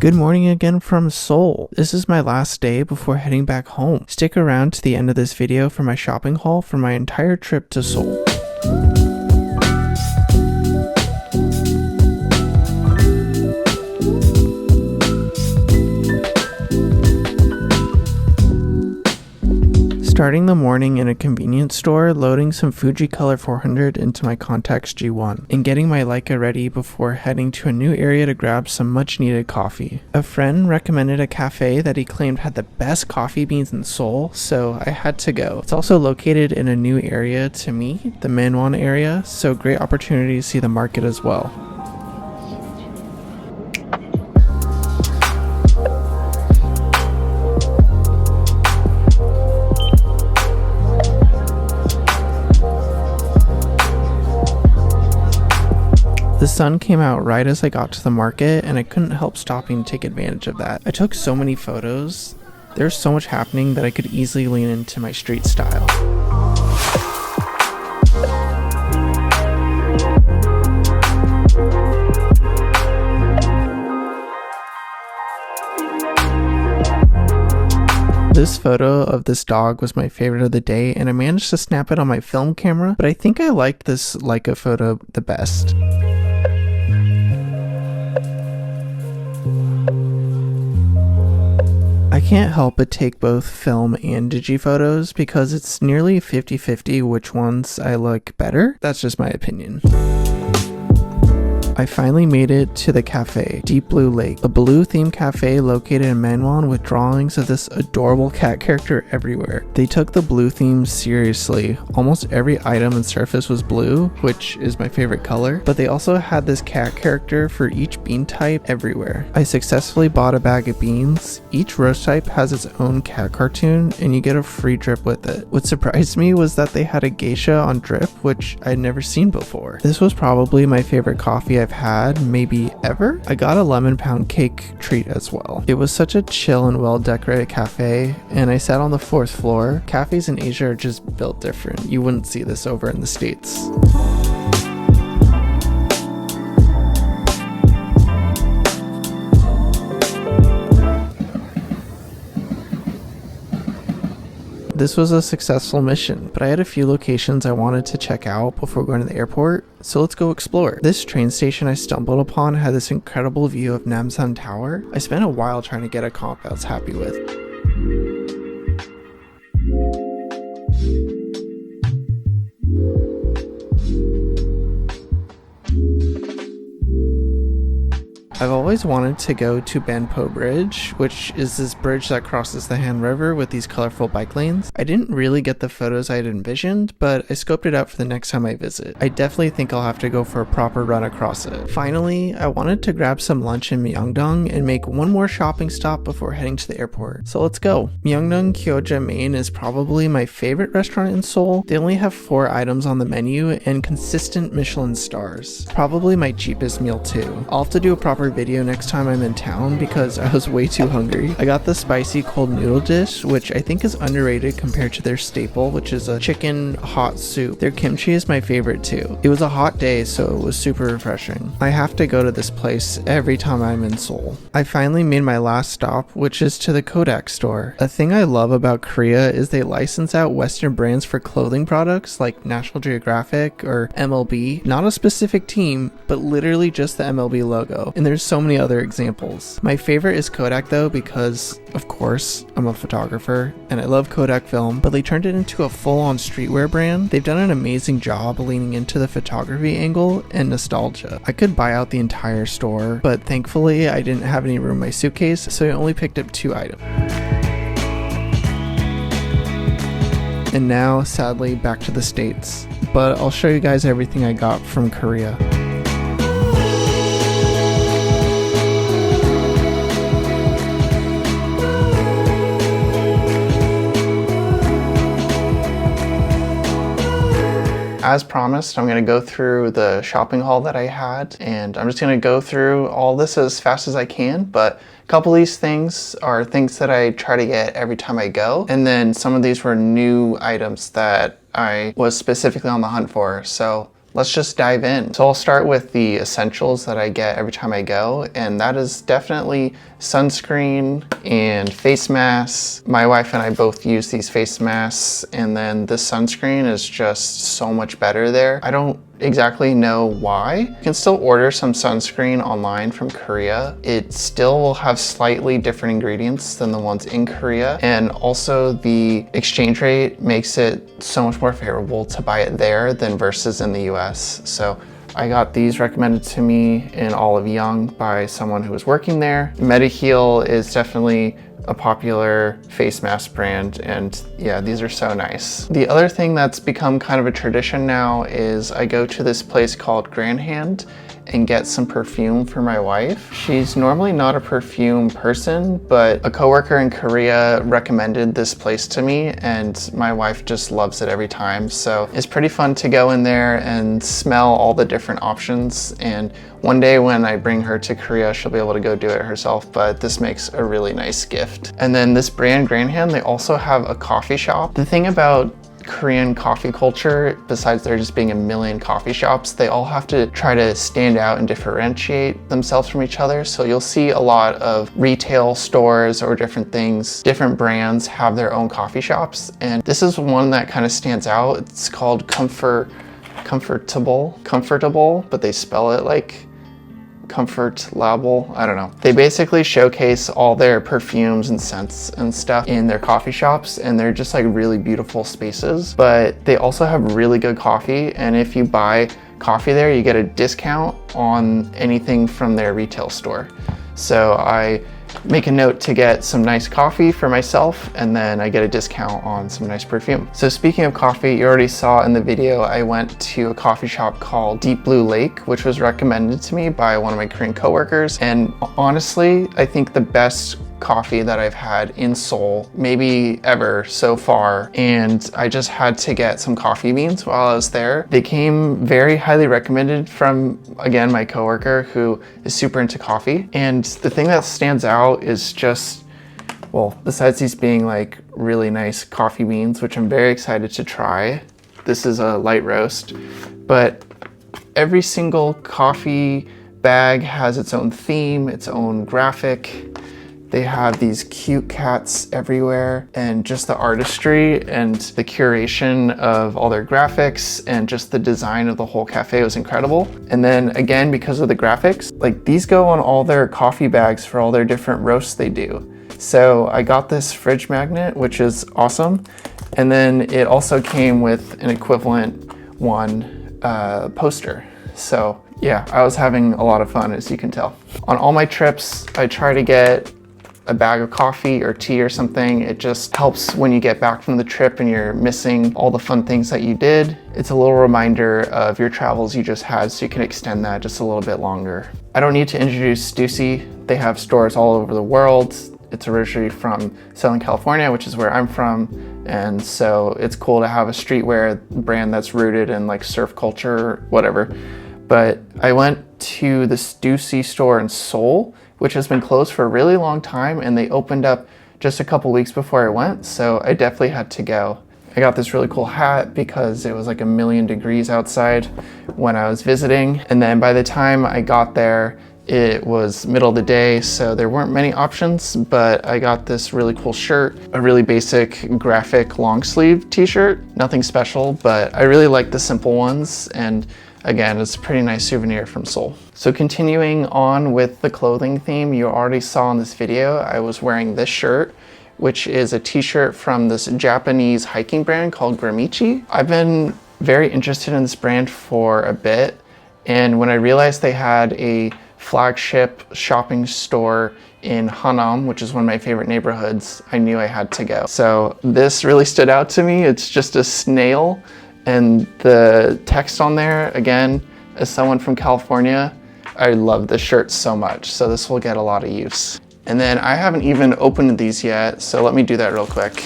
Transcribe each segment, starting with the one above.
Good morning again from Seoul. This is my last day before heading back home. Stick around to the end of this video for my shopping haul for my entire trip to Seoul. Starting the morning in a convenience store, loading some Fujicolor 400 into my Contax G1, and getting my Leica ready before heading to a new area to grab some much needed coffee. A friend recommended a cafe that he claimed had the best coffee beans in Seoul, so I had to go. It's also located in a new area to me, the Mangwon area, so great opportunity to see the market as well. The sun came out right as I got to the market, and I couldn't help stopping to take advantage of that. I took so many photos. There's so much happening that I could easily lean into my street style. This photo of this dog was my favorite of the day, and I managed to snap it on my film camera, but I think I liked this Leica photo the best. I can't help but take both film and digi photos because it's nearly 50-50 which ones I like better. That's just my opinion. I finally made it to the cafe, Deep Blue Lake, a blue-themed cafe located in Mangwon with drawings of this adorable cat character everywhere. They took the blue theme seriously. Almost every item and surface was blue, which is my favorite color, but they also had this cat character for each bean type everywhere. I successfully bought a bag of beans. Each roast type has its own cat cartoon, and you get a free drip with it. What surprised me was that they had a geisha on drip, which I'd never seen before. This was probably my favorite coffee I've had maybe ever. I got a lemon pound cake treat as well. It was such a chill and well decorated cafe, and I sat on the 4th floor. Cafes in Asia are just built different. You wouldn't see this over in the States. This was a successful mission, but I had a few locations I wanted to check out before going to the airport, so let's go explore. This train station I stumbled upon had this incredible view of Namsan Tower. I spent a while trying to get a comp I was happy with. I've always wanted to go to Banpo Bridge, which is this bridge that crosses the Han River with these colorful bike lanes. I didn't really get the photos I had envisioned, but I scoped it out for the next time I visit. I definitely think I'll have to go for a proper run across it. Finally, I wanted to grab some lunch in Myeongdong and make one more shopping stop before heading to the airport. So let's go. Myeongdong Gyoja Main is probably my favorite restaurant in Seoul. They only have 4 items on the menu and consistent Michelin stars. Probably my cheapest meal too. I'll have to do a proper video next time I'm in town because I was way too hungry. I got the spicy cold noodle dish, which I think is underrated compared to their staple, which is a chicken hot soup. Their kimchi is my favorite too. It was a hot day, so it was super refreshing. I have to go to this place every time I'm in Seoul. I finally made my last stop, which is to the Kodak store. A thing I love about Korea is they license out Western brands for clothing products like National Geographic or MLB. Not a specific team, but literally just the MLB logo. And there's so many other examples. My favorite is Kodak though because, of course, I'm a photographer and I love Kodak film, but they turned it into a full-on streetwear brand. They've done an amazing job leaning into the photography angle and nostalgia. I could buy out the entire store, but thankfully I didn't have any room in my suitcase, so I only picked up 2 items. And now, sadly, back to the States. But I'll show you guys everything I got from Korea. As promised, I'm going to go through the shopping haul that I had, and I'm just going to go through all this as fast as I can, but a couple of these things are things that I try to get every time I go, and then some of these were new items that I was specifically on the hunt for, so let's just dive in. So I'll start with the essentials that I get every time I go, and that is definitely sunscreen and face masks. My wife and I both use these face masks, and then the sunscreen is just so much better there. I don't exactly know why. You can still order some sunscreen online from Korea. It still will have slightly different ingredients than the ones in Korea, and also the exchange rate makes it so much more favorable to buy it there than versus in the US. So I got these recommended to me in Olive Young by someone who was working there. Mediheal is definitely a popular face mask brand, and yeah, these are so nice. The other thing that's become kind of a tradition now is I go to this place called Grand Hand and get some perfume for my wife. She's normally not a perfume person, but a coworker in Korea recommended this place to me, and my wife just loves it every time. So it's pretty fun to go in there and smell all the different options. And one day when I bring her to Korea, she'll be able to go do it herself, but this makes a really nice gift. And then this brand Grand Hand, they also have a coffee shop. The thing about Korean coffee culture, besides there just being a million coffee shops, they all have to try to stand out and differentiate themselves from each other. So you'll see a lot of retail stores or different things, different brands have their own coffee shops. And this is one that kind of stands out. It's called Comfortable, but they spell it like Comfort Label, I don't know. They basically showcase all their perfumes and scents and stuff in their coffee shops, and they're just like really beautiful spaces, but they also have really good coffee, and if you buy coffee there, you get a discount on anything from their retail store. So I make a note to get some nice coffee for myself, and then I get a discount on some nice perfume. So speaking of coffee, you already saw in the video, I went to a coffee shop called Deep Blue Lake, which was recommended to me by one of my Korean coworkers. And honestly, I think the best coffee that I've had in Seoul, maybe ever so far. And I just had to get some coffee beans while I was there. They came very highly recommended from, again, my coworker who is super into coffee. And the thing that stands out is just, well, besides these being like really nice coffee beans, which I'm very excited to try. This is a light roast, but every single coffee bag has its own theme, its own graphic. They have these cute cats everywhere, and just the artistry and the curation of all their graphics and just the design of the whole cafe was incredible. And then again, because of the graphics, like these go on all their coffee bags for all their different roasts they do. So I got this fridge magnet, which is awesome. And then it also came with an equivalent one poster. So yeah, I was having a lot of fun, as you can tell. On all my trips, I try to get a bag of coffee or tea or something. It just helps when you get back from the trip and you're missing all the fun things that you did. It's a little reminder of your travels you just had, so you can extend that just a little bit longer. I don't need to introduce Stussy. They have stores all over the world. It's originally from Southern California, which is where I'm from. And so it's cool to have a streetwear brand that's rooted in like surf culture, whatever. But I went to the Stussy store in Seoul, which has been closed for a really long time, and they opened up just a couple weeks before I went, so I definitely had to go. I got this really cool hat because it was like 1,000,000 degrees outside when I was visiting, and then by the time I got there, it was middle of the day, so there weren't many options, but I got this really cool shirt, a really basic graphic long sleeve t-shirt, nothing special, but I really like the simple ones, and again, it's a pretty nice souvenir from Seoul. So continuing on with the clothing theme, you already saw in this video, I was wearing this shirt, which is a t-shirt from this Japanese hiking brand called Gramichi. I've been very interested in this brand for a bit, and when I realized they had a flagship shopping store in Hanam, which is one of my favorite neighborhoods, I knew I had to go. So this really stood out to me. It's just a snail, and the text on there, again, as someone from California, I love this shirt so much, so this will get a lot of use. And then I haven't even opened these yet, so let me do that real quick.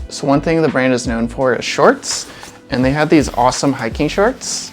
So one thing the brand is known for is shorts, and they have these awesome hiking shorts,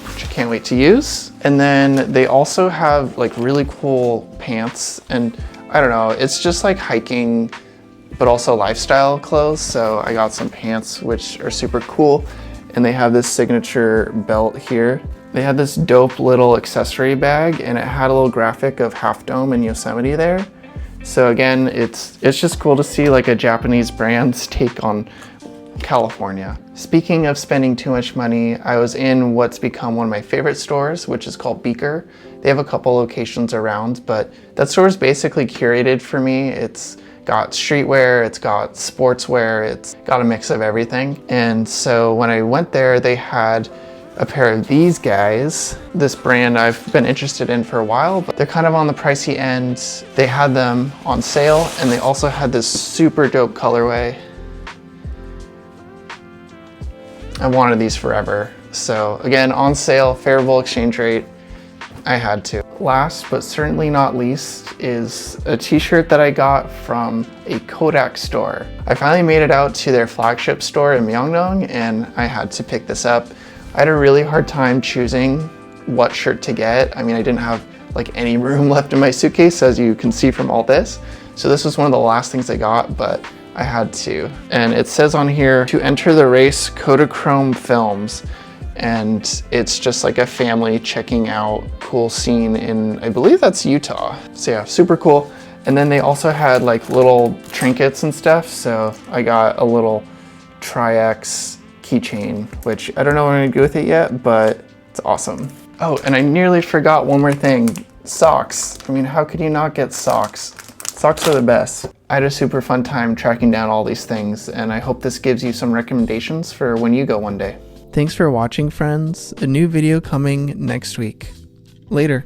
which I can't wait to use. And then they also have like really cool pants, and I don't know, it's just like hiking but also lifestyle clothes. So I got some pants, which are super cool. And they have this signature belt here. They had this dope little accessory bag, and it had a little graphic of Half Dome and Yosemite there. So again, it's just cool to see like a Japanese brand's take on California. Speaking of spending too much money, I was in what's become one of my favorite stores, which is called Beaker. They have a couple locations around, but that store is basically curated for me. It's got streetwear, it's got sportswear, it's got a mix of everything. And so when I went there, they had a pair of these guys. This brand I've been interested in for a while, but they're kind of on the pricey end. They had them on sale, and they also had this super dope colorway. I wanted these forever. So again, on sale, favorable exchange rate, I had to. Last but certainly not least is a t-shirt that I got from a Kodak store. I finally made it out to their flagship store in Myeongdong, and I had to pick this up. I had a really hard time choosing what shirt to get. I mean, I didn't have like any room left in my suitcase, as you can see from all this. So this was one of the last things I got, but I had to. And it says on here, to enter the race, Kodachrome Films. And it's just like a family checking out cool scene in, I believe that's Utah. So yeah, super cool. And then they also had like little trinkets and stuff. So I got a little Tri-X keychain, which I don't know what I'm gonna do with it yet, but it's awesome. Oh, and I nearly forgot one more thing, socks. I mean, how could you not get socks? Socks are the best. I had a super fun time tracking down all these things, and I hope this gives you some recommendations for when you go one day. Thanks for watching, friends. A new video coming next week. Later.